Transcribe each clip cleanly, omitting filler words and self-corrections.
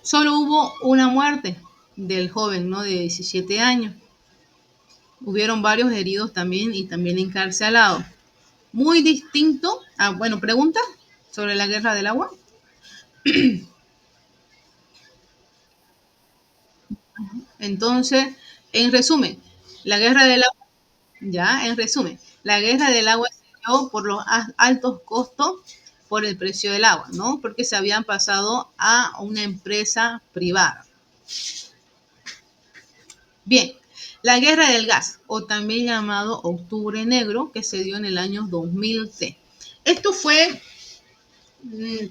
Solo hubo una muerte del joven, ¿no? De 17 años. Hubieron varios heridos también y también encarcelados. Muy distinto. Bueno, pregunta sobre la guerra del agua. Entonces, en resumen, la guerra del agua, ya, en resumen, la guerra del agua se dio por los altos costos por el precio del agua, ¿no? Porque se habían pasado a una empresa privada. Bien, la guerra del gas, o también llamado Octubre Negro, que se dio en el año 2003. Esto fue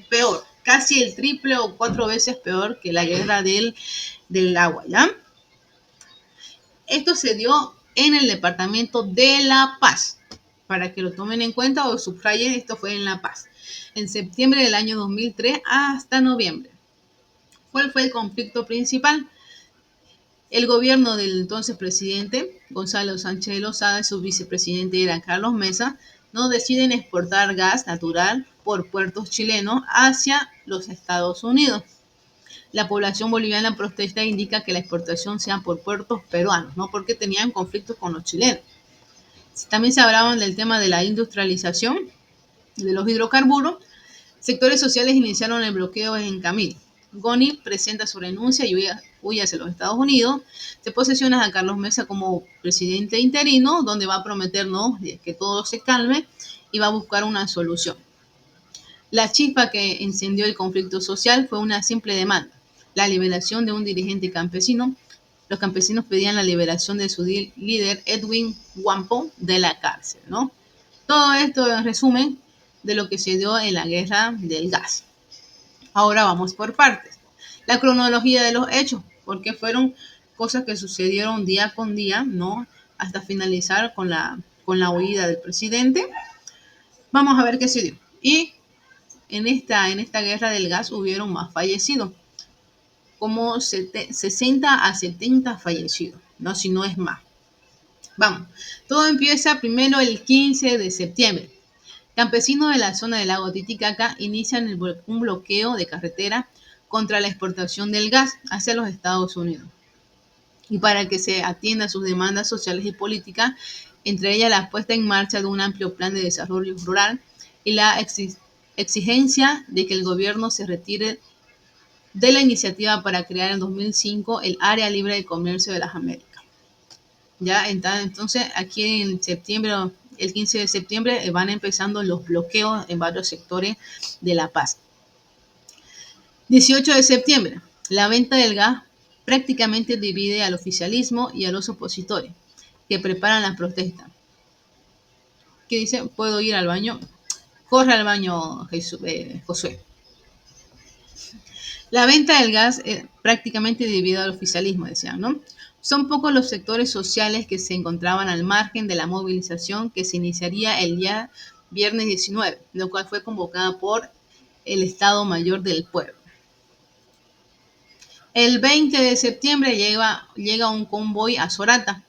peor, casi el triple o cuatro veces peor que la guerra del agua, ¿ya? Esto se dio en el departamento de La Paz. Para que lo tomen en cuenta o subrayen, esto fue en La Paz. En septiembre del año 2003 hasta noviembre. ¿Cuál fue el conflicto principal? El gobierno del entonces presidente Gonzalo Sánchez de Lozada y su vicepresidente era Carlos Mesa no deciden exportar gas natural por puertos chilenos hacia los Estados Unidos. La población boliviana protesta e indica que la exportación sea por puertos peruanos, no porque tenían conflictos con los chilenos. También se hablaban del tema de la industrialización de los hidrocarburos. Sectores sociales iniciaron el bloqueo en Camil. Goni presenta su renuncia y huye hacia los Estados Unidos. Se posesiona a Carlos Mesa como presidente interino, donde va a prometernos que todo se calme y va a buscar una solución. La chispa que encendió el conflicto social fue una simple demanda, la liberación de un dirigente campesino. Los campesinos pedían la liberación de su líder Edwin Wampo de la cárcel, ¿no? Todo esto en resumen de lo que se dio en la guerra del gas. Ahora vamos por partes. La cronología de los hechos, porque fueron cosas que sucedieron día con día, ¿no? Hasta finalizar con la huida del presidente. Vamos a ver qué se dio. Y en esta guerra del gas hubieron más fallecidos, como 60 a 70 fallecidos, ¿no? Si no es más. Vamos, todo empieza primero el 15 de septiembre. Campesinos de la zona del lago Titicaca inician un bloqueo de carretera contra la exportación del gas hacia los Estados Unidos. Y para que se atienda a sus demandas sociales y políticas, entre ellas la puesta en marcha de un amplio plan de desarrollo rural y la exigencia de que el gobierno se retire de la iniciativa para crear en 2005 el Área Libre de Comercio de las Américas. Ya entonces aquí en septiembre, el 15 de septiembre, van empezando los bloqueos en varios sectores de La Paz. 18 de septiembre, la venta del gas prácticamente divide al oficialismo y a los opositores que preparan la protesta. ¿Qué dice? ¿Puedo ir al baño? Corre al baño, Josué. La venta del gas prácticamente divide al oficialismo, decían, ¿no? Son pocos los sectores sociales que se encontraban al margen de la movilización que se iniciaría el día viernes 19, lo cual fue convocada por el Estado Mayor del Pueblo. El 20 de septiembre llega un convoy a Sorata,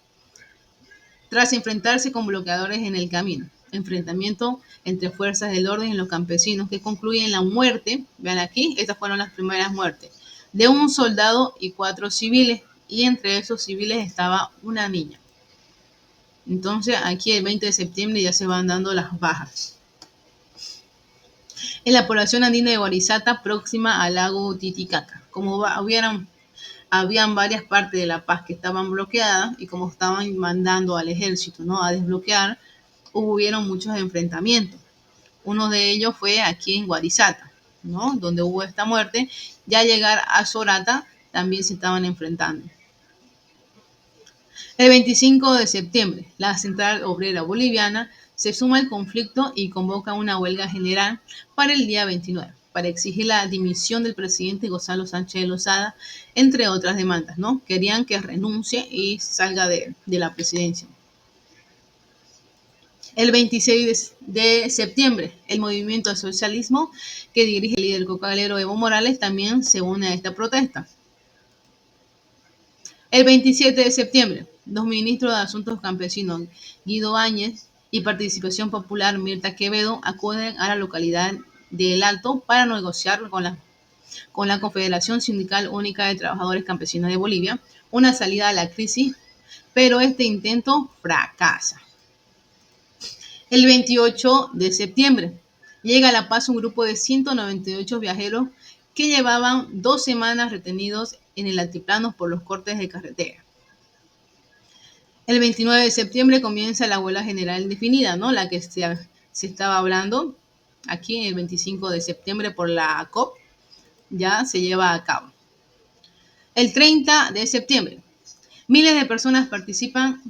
tras enfrentarse con bloqueadores en el camino. Enfrentamiento entre fuerzas del orden y los campesinos que concluye en la muerte, vean aquí, estas fueron las primeras muertes, de un soldado y 4 civiles, y entre esos civiles estaba una niña. Entonces aquí el 20 de septiembre ya se van dando las bajas. En la población andina de Guarizata, próxima al lago Titicaca, como habían varias partes de La Paz que estaban bloqueadas y como estaban mandando al ejército, ¿no?, a desbloquear, hubieron muchos enfrentamientos. Uno de ellos fue aquí en Guarizata, ¿no?, donde hubo esta muerte. Ya llegar a Sorata también se estaban enfrentando. El 25 de septiembre, la Central Obrera Boliviana se suma al conflicto y convoca una huelga general para el día 29, para exigir la dimisión del presidente Gonzalo Sánchez de Lozada, entre otras demandas, ¿no? Querían que renuncie y salga de la presidencia. El 26 de septiembre, el movimiento al socialismo que dirige el líder cocalero Evo Morales también se une a esta protesta. El 27 de septiembre, los ministros de Asuntos Campesinos Guido Áñez y Participación Popular Mirta Quevedo acuden a la localidad de El Alto para negociar con la Confederación Sindical Única de Trabajadores Campesinos de Bolivia una salida a la crisis, pero este intento fracasa. El 28 de septiembre llega a La Paz un grupo de 198 viajeros que llevaban 2 semanas retenidos en el altiplano por los cortes de carretera. El 29 de septiembre comienza la huelga general definida, ¿no? La que se estaba hablando aquí el 25 de septiembre por la COP, ya se lleva a cabo. El 30 de septiembre, miles de personas participan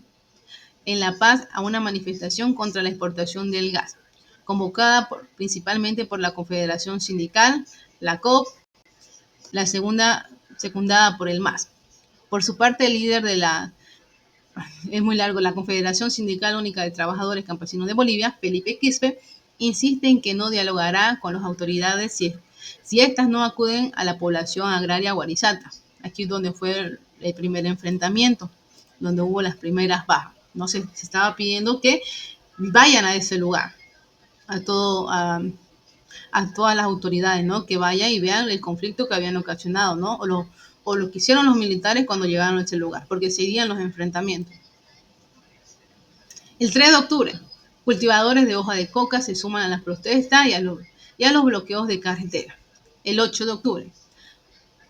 en La Paz a una manifestación contra la exportación del gas, convocada principalmente por la Confederación Sindical, la COP, la segunda secundada por el MAS. Por su parte, el líder de la Confederación Sindical Única de Trabajadores Campesinos de Bolivia, Felipe Quispe, insiste en que no dialogará con las autoridades si estas no acuden a la población agraria Guarizata. Aquí es donde fue el primer enfrentamiento, donde hubo las primeras bajas. No se estaba pidiendo que vayan a ese lugar, a todas las autoridades, ¿no? Que vayan y vean el conflicto que habían ocasionado, ¿no? O lo que hicieron los militares cuando llegaron a ese lugar, porque seguían los enfrentamientos. El 3 de octubre, cultivadores de hoja de coca se suman a las protestas y a los bloqueos de carretera. El 8 de octubre,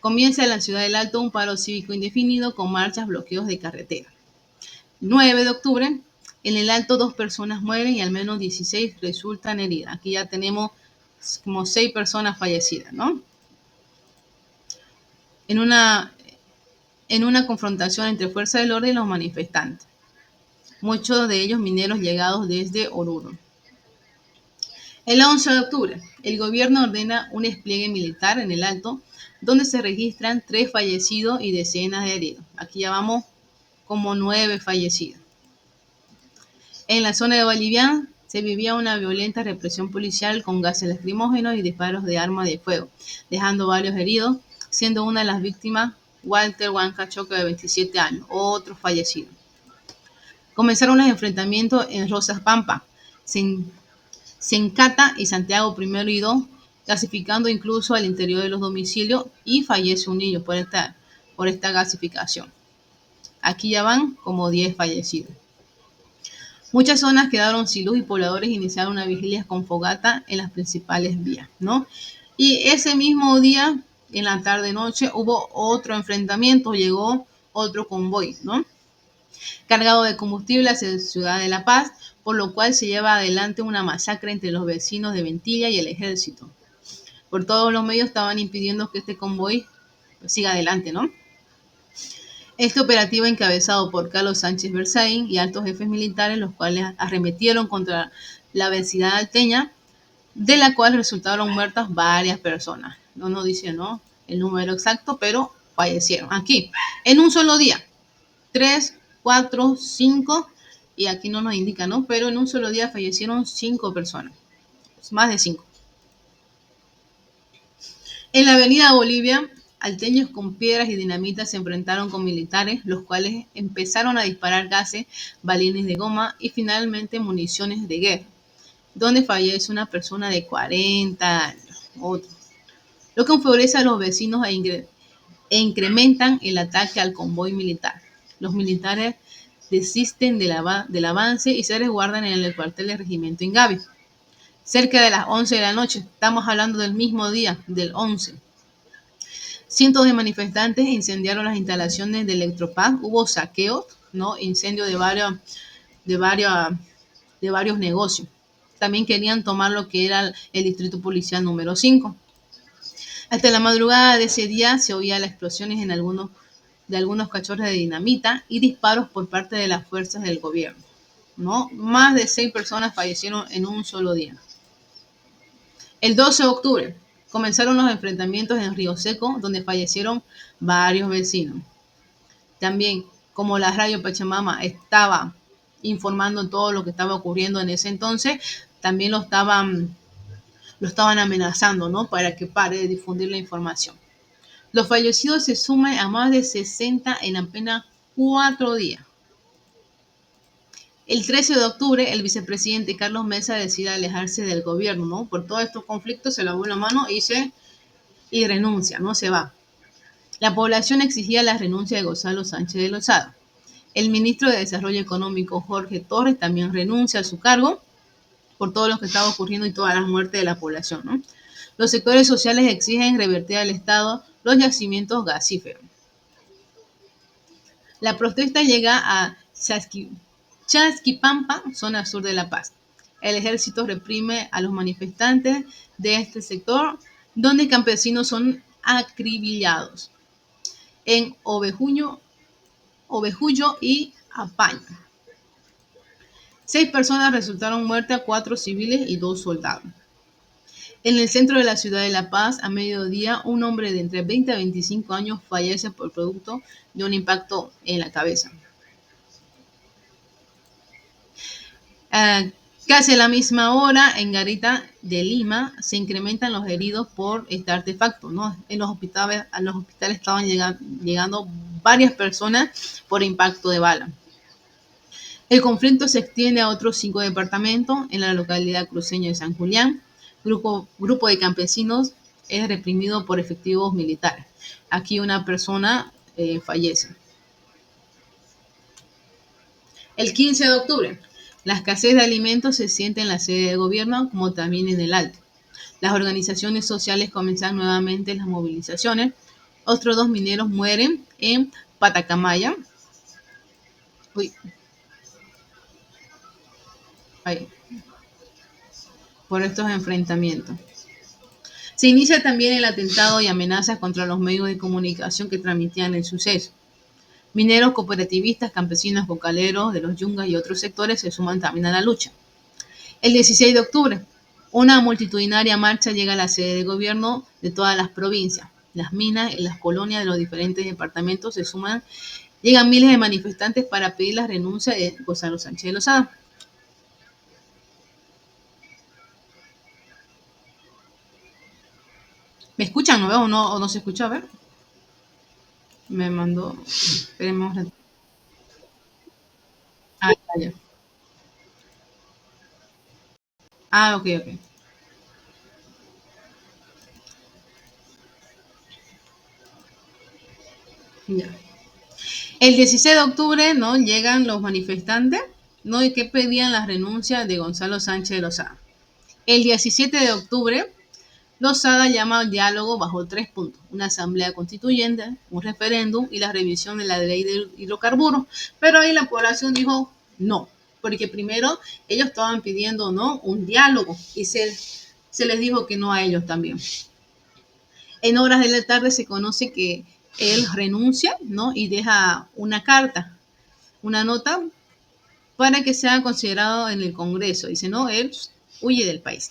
comienza en la ciudad del Alto un paro cívico indefinido con marchas, bloqueos de carretera. 9 de octubre, en el Alto 2 personas mueren y al menos 16 resultan heridas. Aquí ya tenemos como 6 personas fallecidas, ¿no? En una confrontación entre fuerzas del orden y los manifestantes. Muchos de ellos mineros llegados desde Oruro. El 11 de octubre, el gobierno ordena un despliegue militar en el Alto, donde se registran 3 fallecidos y decenas de heridos. Aquí ya vamos como 9 fallecidos. En la zona de Boliviana se vivía una violenta represión policial con gases lacrimógenos y disparos de armas de fuego, dejando varios heridos, siendo una de las víctimas Walter Huancachoque, de 27 años, otro fallecido. Comenzaron los enfrentamientos en Rosas Pampa, Sencata y Santiago I y II, gasificando incluso al interior de los domicilios, y fallece un niño por esta gasificación. Aquí ya van como 10 fallecidos. Muchas zonas quedaron sin luz y pobladores iniciaron una vigilia con fogata en las principales vías, ¿no? Y ese mismo día, en la tarde-noche, hubo otro enfrentamiento, llegó otro convoy, ¿no? Cargado de combustible hacia Ciudad de La Paz, por lo cual se lleva adelante una masacre entre los vecinos de Ventilla y el ejército. Por todos los medios estaban impidiendo que este convoy siga adelante, ¿no? Este operativo encabezado por Carlos Sánchez Berzaín y altos jefes militares, los cuales arremetieron contra la vecindad alteña, de la cual resultaron muertas varias personas. No nos dice, ¿no?, el número exacto, pero fallecieron. Aquí, en un solo día, 3, 4, 5, y aquí no nos indica, ¿no? Pero en un solo día fallecieron 5 personas, más de 5. En la avenida Bolivia, alteños con piedras y dinamita se enfrentaron con militares, los cuales empezaron a disparar gases, balines de goma y finalmente municiones de guerra, donde fallece una persona de 40 años, otro. Lo que favorece a los vecinos e incrementan el ataque al convoy militar. Los militares desisten del avance y se resguardan en el cuartel del regimiento Ingavi. Cerca de las 11 de la noche, estamos hablando del mismo día, del 11. Cientos de manifestantes incendiaron las instalaciones de Electropaz, hubo saqueos, ¿no? Incendio de varios negocios. También querían tomar lo que era el distrito policial número 5. Hasta la madrugada de ese día se oían las explosiones de algunos cachorros de dinamita y disparos por parte de las fuerzas del gobierno, ¿no? Más de 6 personas fallecieron en un solo día. El 12 de octubre comenzaron los enfrentamientos en Río Seco, donde fallecieron varios vecinos. También, como la radio Pachamama estaba informando todo lo que estaba ocurriendo en ese entonces, también lo estaban amenazando, ¿no?, para que pare de difundir la información. Los fallecidos se suman a más de 60 en apenas 4 días. El 13 de octubre, el vicepresidente Carlos Mesa decide alejarse del gobierno, ¿no? Por todos estos conflictos se lavó la mano y se y renuncia, no se va. La población exigía la renuncia de Gonzalo Sánchez de Lozada. El ministro de Desarrollo Económico, Jorge Torres, también renuncia a su cargo por todo lo que estaba ocurriendo y todas las muertes de la población, ¿no? Los sectores sociales exigen revertir al Estado los yacimientos gasíferos. La protesta llega a Chasquipampa, zona sur de La Paz. El ejército reprime a los manifestantes de este sector, donde campesinos son acribillados en Ovejullo y Apaño. 6 personas resultaron muertas, 4 civiles y 2 soldados. En el centro de la ciudad de La Paz, a mediodía, un hombre de entre 20 a 25 años fallece por producto de un impacto en la cabeza. Casi a la misma hora, en Garita de Lima, se incrementan los heridos por este artefacto, ¿no? A los hospitales estaban llegando varias personas por impacto de bala. El conflicto se extiende a otros 5 departamentos en la localidad cruceña de San Julián. Grupo de campesinos es reprimido por efectivos militares. Aquí una persona fallece. El 15 de octubre, la escasez de alimentos se siente en la sede de gobierno como también en el Alto. Las organizaciones sociales comienzan nuevamente las movilizaciones. Otros 2 mineros mueren en Patacamaya. Uy, ay, por estos enfrentamientos. Se inicia también el atentado y amenazas contra los medios de comunicación que transmitían el suceso. Mineros, cooperativistas, campesinos, cocaleros de los yungas y otros sectores se suman también a la lucha. El 16 de octubre, una multitudinaria marcha llega a la sede de gobierno de todas las provincias. Las minas y las colonias de los diferentes departamentos se suman. Llegan miles de manifestantes para pedir la renuncia de Gonzalo Sánchez de Lozada. ¿Me escuchan? ¿No veo o no se escucha? A ver. Me mandó. Esperemos. Ah, ya. Ah, ok, ok. Ya. El 16 de octubre, ¿no? Llegan los manifestantes, ¿no? Y que pedían la renuncia de Gonzalo Sánchez de Lozada. El 17 de octubre, Lozada llama al diálogo bajo 3 puntos: una asamblea constituyente, un referéndum y la revisión de la ley de hidrocarburos. Pero ahí la población dijo no, porque primero ellos estaban pidiendo, ¿no?, un diálogo y se les dijo que no a ellos también. En horas de la tarde se conoce que él renuncia, ¿no?, y deja una carta, una nota para que sea considerado en el Congreso. Dice, no, él huye del país.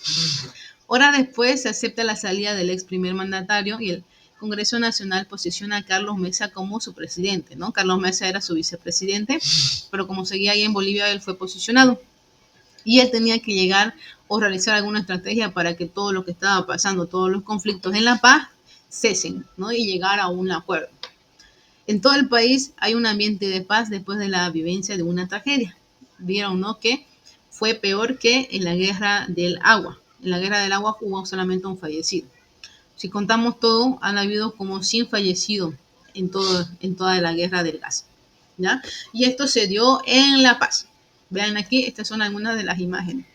Horas después se acepta la salida del ex primer mandatario y el Congreso Nacional posiciona a Carlos Mesa como su presidente, ¿no? Carlos Mesa era su vicepresidente, pero como seguía ahí en Bolivia, él fue posicionado. Y él tenía que llegar o realizar alguna estrategia para que todo lo que estaba pasando, todos los conflictos en La Paz, cesen, ¿no? Y llegar a un acuerdo. En todo el país hay un ambiente de paz después de la vivencia de una tragedia. Vieron, ¿no?, que fue peor que en la guerra del agua. En la guerra del agua hubo solamente un fallecido. Si contamos todo, han habido como 100 fallecidos en toda la guerra del gas, ¿ya? Y esto se dio en La Paz. Vean aquí, estas son algunas de las imágenes.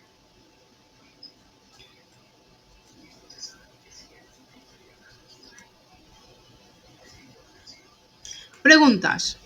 Preguntas.